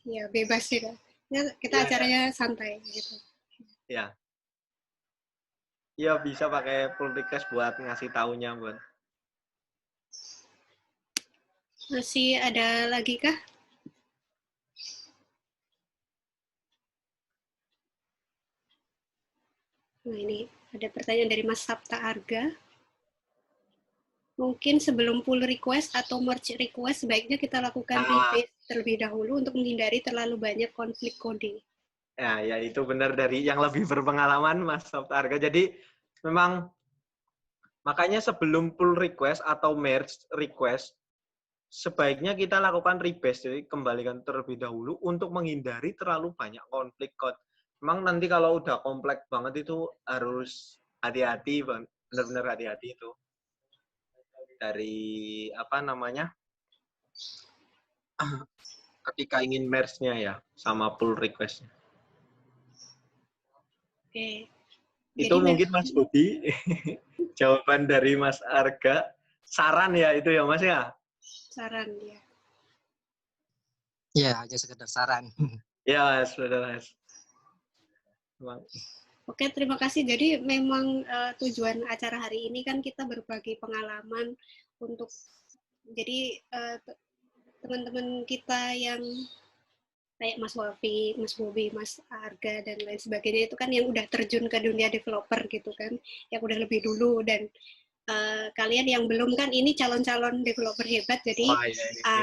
Ya bebas sih kan. Ya, kita ya, acaranya santai gitu. Ya. Iya bisa pakai pull request buat ngasih taunya buat. Masih ada lagi kah? Nah ini ada pertanyaan dari Mas Sabta Arga. Mungkin sebelum pull request atau merge request, sebaiknya kita lakukan rebase terlebih dahulu untuk menghindari terlalu banyak konflik coding. Ya itu benar dari yang lebih berpengalaman Mas Sabta Arga. Jadi memang makanya sebelum pull request atau merge request, sebaiknya kita lakukan rebase, jadi kembalikan terlebih dahulu untuk menghindari terlalu banyak konflik code. Memang nanti kalau udah kompleks banget itu harus hati-hati, benar-benar hati-hati itu. Dari apa namanya ketika ingin merge-nya ya sama pull request-nya. Oke. Itu jadi mungkin Mas Budi jawaban dari Mas Arga. Saran ya itu ya Mas ya? Saran ya. Ya, hanya sekedar saran. Ya Mas, benar Mas. Oke, terima kasih. Jadi memang tujuan acara hari ini kan kita berbagi pengalaman untuk jadi teman-teman kita yang kayak Mas Wafi, Mas Bobi, Mas Arga dan lain sebagainya itu kan yang udah terjun ke dunia developer gitu kan, yang udah lebih dulu dan kalian yang belum kan ini calon-calon developer hebat jadi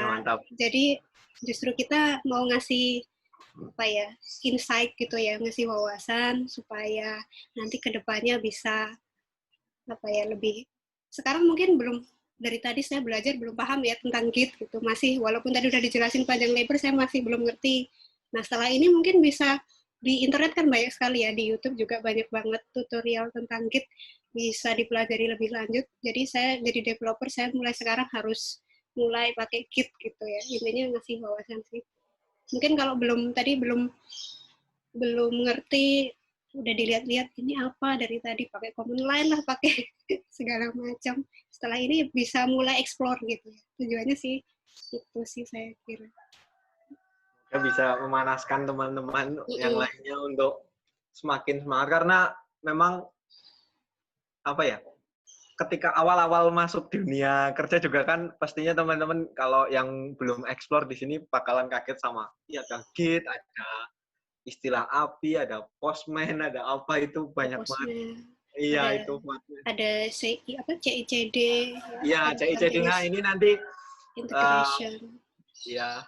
mantap. Jadi justru kita mau ngasih apa ya insight gitu ya, ngasih wawasan supaya nanti kedepannya bisa apa ya lebih. Sekarang mungkin belum, dari tadi saya belajar belum paham ya tentang Git gitu, masih walaupun tadi udah dijelasin panjang lebar saya masih belum ngerti. Nah setelah ini mungkin bisa di internet kan banyak sekali ya, di YouTube juga banyak banget tutorial tentang Git, bisa dipelajari lebih lanjut. Jadi saya jadi developer, saya mulai sekarang harus mulai pakai Git gitu ya, intinya ngasih wawasan sih. Mungkin kalau belum ngerti, udah dilihat-lihat ini apa dari tadi, pakai command line lah, pakai segala macam. Setelah ini bisa mulai explore gitu. Tujuannya sih itu sih saya kira. Kita bisa memanaskan teman-teman yang lainnya untuk semakin semangat karena memang apa ya? Ketika awal-awal masuk dunia kerja juga kan pastinya teman-teman kalau yang belum explore di sini bakalan kaget sama ya ada Git, ada istilah API, ada Postman, ada apa itu banyak banget. Iya itu. Ada CICD. Iya CICD. Nah ini nanti integration. Ya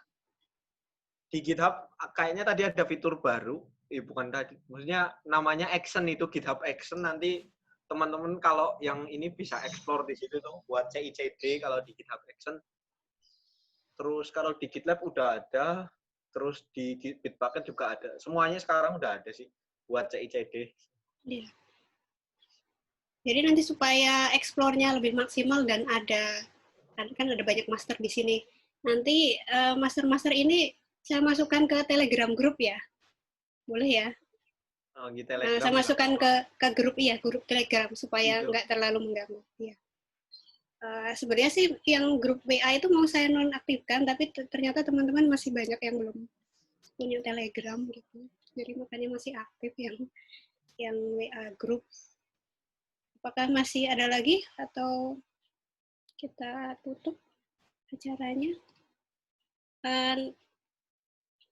di GitHub kayaknya tadi ada fitur baru. Bukan tadi, maksudnya namanya Action itu GitHub Action nanti teman-teman kalau yang ini bisa explore di situ tuh buat CICD kalau di GitHub Action. Terus kalau di GitLab udah ada, terus di Bitbucket juga ada. Semuanya sekarang udah ada sih buat CICD. Iya. Jadi nanti supaya explore-nya lebih maksimal dan ada kan ada banyak master di sini. Nanti master-master ini saya masukkan ke Telegram grup ya. Boleh ya? Oh, di Telegram. Saya masukkan ke grup grup Telegram supaya nggak terlalu mengganggu. Ya. Sebenarnya sih yang grup WA itu mau saya nonaktifkan, tapi ternyata teman-teman masih banyak yang belum punya Telegram gitu. Jadi makanya masih aktif yang WA grup. Apakah masih ada lagi atau kita tutup acaranya?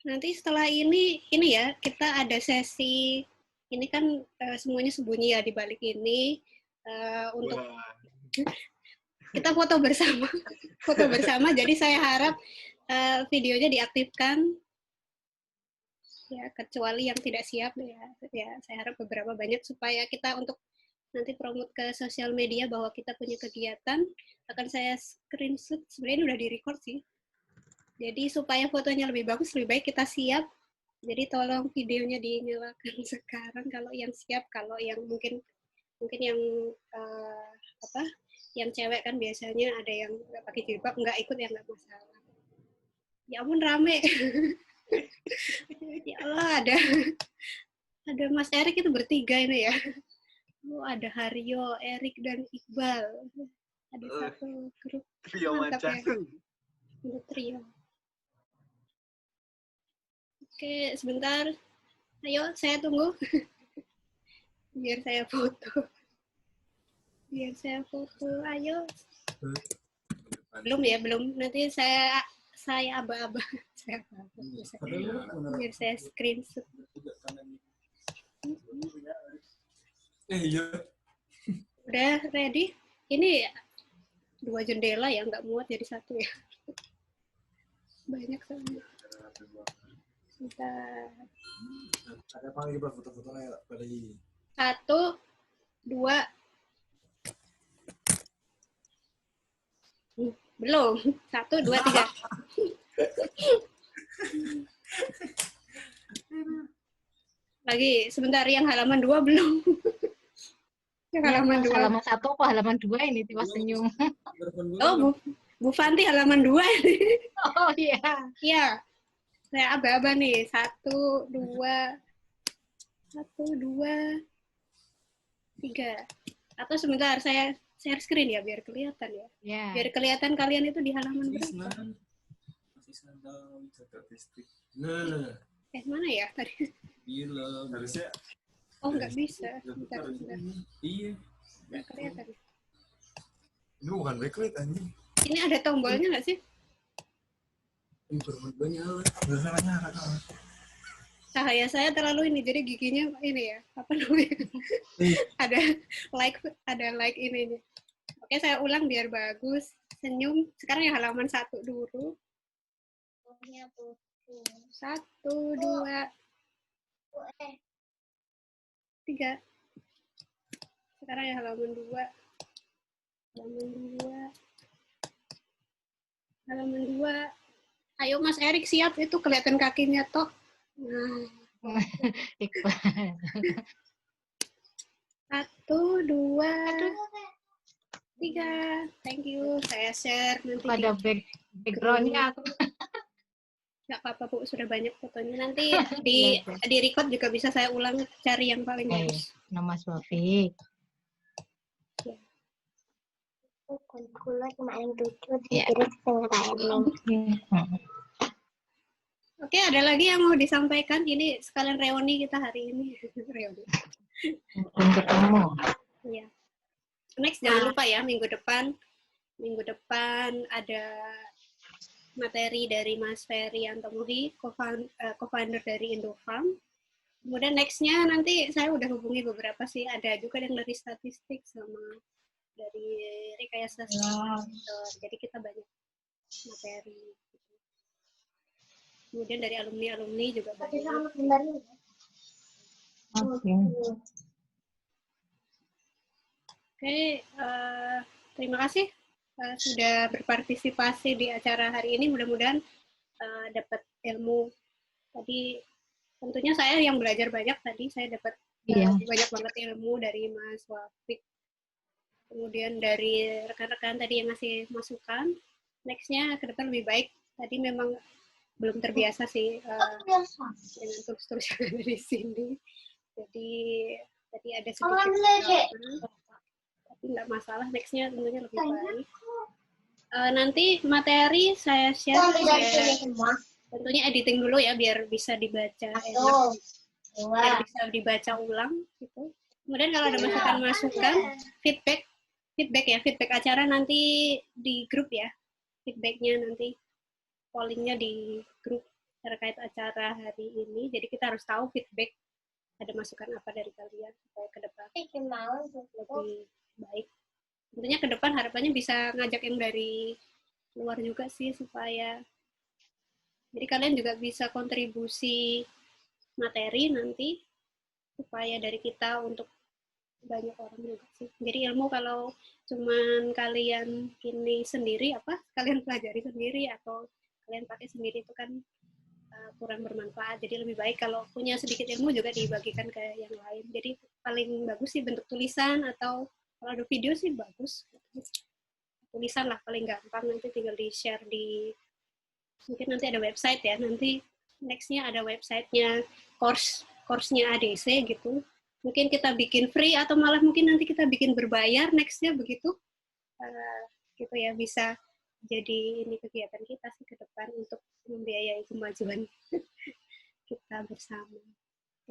Nanti setelah ini ya kita ada sesi ini kan semuanya sembunyi ya di balik ini untuk kita foto bersama. Jadi saya harap videonya diaktifkan ya, kecuali yang tidak siap ya saya harap beberapa banyak supaya kita untuk nanti promote ke sosial media bahwa kita punya kegiatan. Akan saya screenshot, sebenarnya udah di-record sih. Jadi supaya fotonya lebih bagus, lebih baik kita siap. Jadi tolong videonya dinyalakan sekarang kalau yang siap. Kalau yang mungkin yang yang cewek kan biasanya ada yang nggak pakai jilbab, nggak ikut ya nggak masalah. Ya ampun rame. Ya Allah, ada Mas Erik itu bertiga ini ya. Oh, ada Haryo, Erik dan Iqbal. Ada satu grup. Trio Mantap macam. ya. Untuk trio. Oke, sebentar. Ayo, saya tunggu. Biar saya foto. Ayo. Belum ya, belum. Nanti saya aba-aba. Biar saya screenshot. Iya. Udah ready? Ini 2 jendela ya, nggak muat jadi 1 ya. Banyak soalnya. Bentar. Ada apa lagi foto-fotonya pada ini? 1, 2. Belum. 1, 2, 3. Lagi sebentar, yang halaman 2 belum. Yang halaman 2. Halaman 1 apa halaman 2 ini tiba senyum. Oh, Bu Fanti halaman 2. Oh iya. Iya. Saya aba-aba nih. 1, 2, 3. Atau sebentar, saya share screen ya biar kelihatan ya. Ya. Biar kelihatan kalian itu di halaman berapa. Nah. Mana ya tadi? Gila. Harusnya. Oh, nggak bisa. Bentar. Iya. Nggak kelihatan. Ini bukan backlight anjing. Ini ada tombolnya nggak sih? Ini berbentuknya nyala. Cahaya saya terlalu ini, jadi giginya ini ya, apa namanya? ada like ini nih. Oke, saya ulang biar bagus. Senyum. Sekarang yang halaman 1 dulu. 1, 2, 3. Sekarang yang halaman 2. Halaman 2. Ayo Mas Erik siap, itu kelihatan kakinya toh. Nah. 1, 2, 3. Thank you. Saya share nanti. Pada background-nya aku. Nggak apa-apa Bu, sudah banyak fotonya. Nanti di record juga bisa saya ulang, cari yang paling bagus. Nama Mas Wafik. Oke, ada lagi yang mau disampaikan? Ini sekalian reuni kita hari ini. Reuni. Ketemu. Iya. Next jangan lupa ya, minggu depan ada materi dari Mas Ferry Antomuhi, co-founder dari Indofarm. Kemudian next-nya nanti saya udah hubungi beberapa sih, ada juga yang dari statistik sama dari rekayasa simulator. Jadi kita banyak materi. Kemudian dari alumni juga banyak. Oke. Oke, terima kasih sudah berpartisipasi di acara hari ini. Mudah-mudahan dapat ilmu. Tadi tentunya saya yang belajar banyak tadi. Saya dapat banyak banget ilmu dari Mas Wafik. Kemudian dari rekan-rekan tadi yang ngasih masukan. Next-nya ke depan lebih baik. Tadi memang belum terbiasa sih dengan tools-tools yang ada di sini. Jadi tadi ada sedikit tapi nggak masalah, next-nya tentunya lebih baik. Nanti materi saya share, tentunya editing dulu ya biar bisa dibaca enak, biar bisa dibaca ulang gitu. Kemudian kalau ada masukan-masukan, feedback acara nanti di grup ya, feedbacknya nanti pollingnya di grup terkait acara hari ini. Jadi kita harus tahu feedback ada masukan apa dari kalian supaya ke depan lebih baik. Tentunya ke depan harapannya bisa ngajak yang dari luar juga sih supaya jadi kalian juga bisa kontribusi materi nanti supaya dari kita untuk banyak orang juga sih. Jadi ilmu kalau cuman kalian kini sendiri kalian pelajari sendiri atau kalian pakai sendiri itu kan kurang bermanfaat. Jadi lebih baik kalau punya sedikit ilmu juga dibagikan ke yang lain. Jadi paling bagus sih bentuk tulisan atau kalau ada video sih bagus. Tulisan lah paling gampang, nanti tinggal di-share di mungkin nanti ada website ya. Nanti next-nya ada website-nya course-nya ADC gitu. Mungkin kita bikin free atau malah mungkin nanti kita bikin berbayar next-nya begitu. Gitu ya, bisa jadi ini kegiatan kita sih ke depan untuk membiayai kemajuan kita bersama.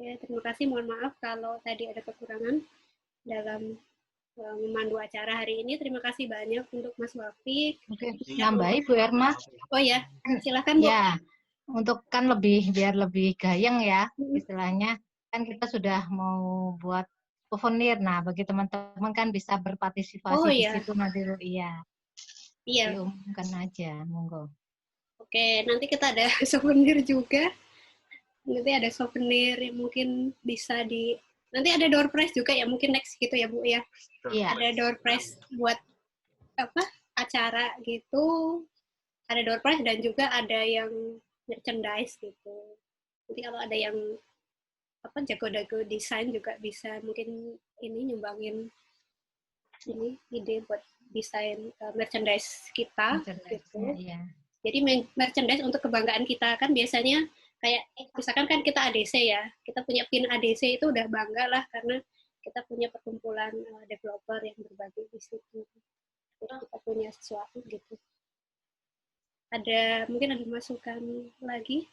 Ya, terima kasih. Mohon maaf kalau tadi ada kekurangan dalam memandu acara hari ini. Terima kasih banyak untuk Mas Wafik. Oke, nambahi Bu Erma. Oh ya, silakan Bu. Ya, untuk kan biar lebih gayeng ya istilahnya. Kan kita sudah mau buat souvenir. Nah, bagi teman-teman kan bisa berpartisipasi di situ nanti. Iya. Diumumkan aja, monggo. Oke, nanti kita ada souvenir juga. Nanti ada souvenir yang mungkin bisa nanti ada door prize juga ya, mungkin next gitu ya Bu ya. Iya. Ada door prize buat acara gitu. Ada door prize dan juga ada yang merchandise gitu. Nanti kalau ada yang jago-jago desain juga bisa mungkin ini nyumbangin ini ide buat desain merchandise kita gitu. Iya. Jadi merchandise untuk kebanggaan kita kan biasanya kayak misalkan kan kita ADC ya, kita punya pin ADC itu udah bangga lah karena kita punya perkumpulan developer yang berbagi di situ. Jadi kita punya sesuatu gitu. Mungkin ada masukan lagi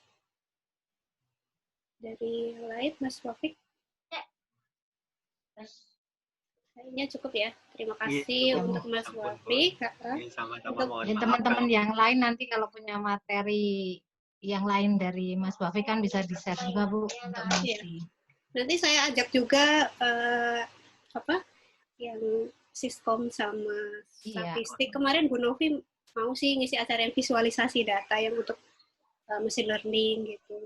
dari lain, Mas Wafik? Kayaknya cukup ya. Terima kasih untuk Mas Wafik. Dan teman-teman yang lain nanti kalau punya materi yang lain dari Mas Wafik kan bisa di-share juga Bu untuk mengisi. Nanti saya ajak juga yang Siskom sama statistik. Kemarin Bu Novi mau sih ngisi acara yang visualisasi data yang untuk machine learning gitu.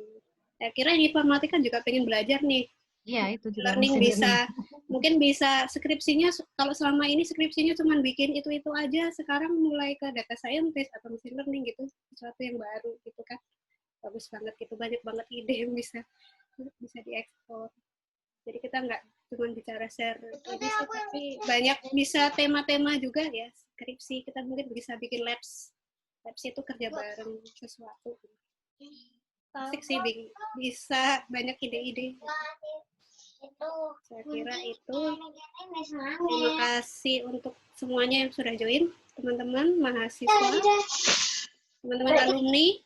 Saya kira informatika juga pengen belajar nih. Iya, itu juga learning mungkin bisa skripsinya, kalau selama ini skripsinya cuma bikin itu aja, sekarang mulai ke data scientist atau machine learning gitu, sesuatu yang baru gitu kan. Bagus banget gitu, banyak banget ide yang bisa diekspor. Jadi kita nggak cuma bicara share ini sih, tapi banyak bisa tema-tema juga ya, skripsi kita mungkin bisa bikin labs itu kerja bareng sesuatu. Asik sih, bisa banyak ide-ide. Saya kira itu. Terima kasih untuk semuanya yang sudah join, teman-teman mahasiswa, teman-teman alumni,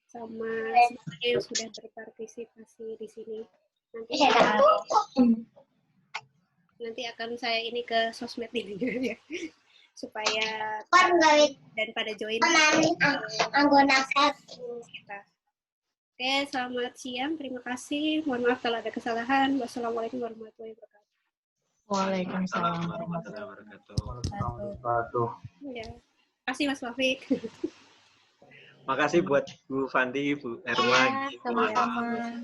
sama semuanya yang sudah berpartisipasi di sini. Nanti akan saya ini ke sosmed ini ya, supaya dan pada join kita. Oke, selamat siang. Terima kasih. Mohon maaf kalau ada kesalahan. Wassalamualaikum warahmatullahi wabarakatuh. Waalaikumsalam warahmatullahi wabarakatuh. Ya, kasih Mas Wafik. Makasih buat Bu Fanti, Bu Erma, sama-sama.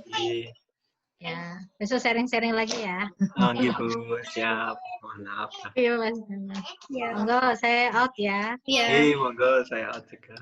Ya, besok sharing-sharing lagi ya. Oh gitu, siap. Mohon maaf. Iya, Mas. Ya. Monggo, saya out ya. Iya. Monggo saya out juga.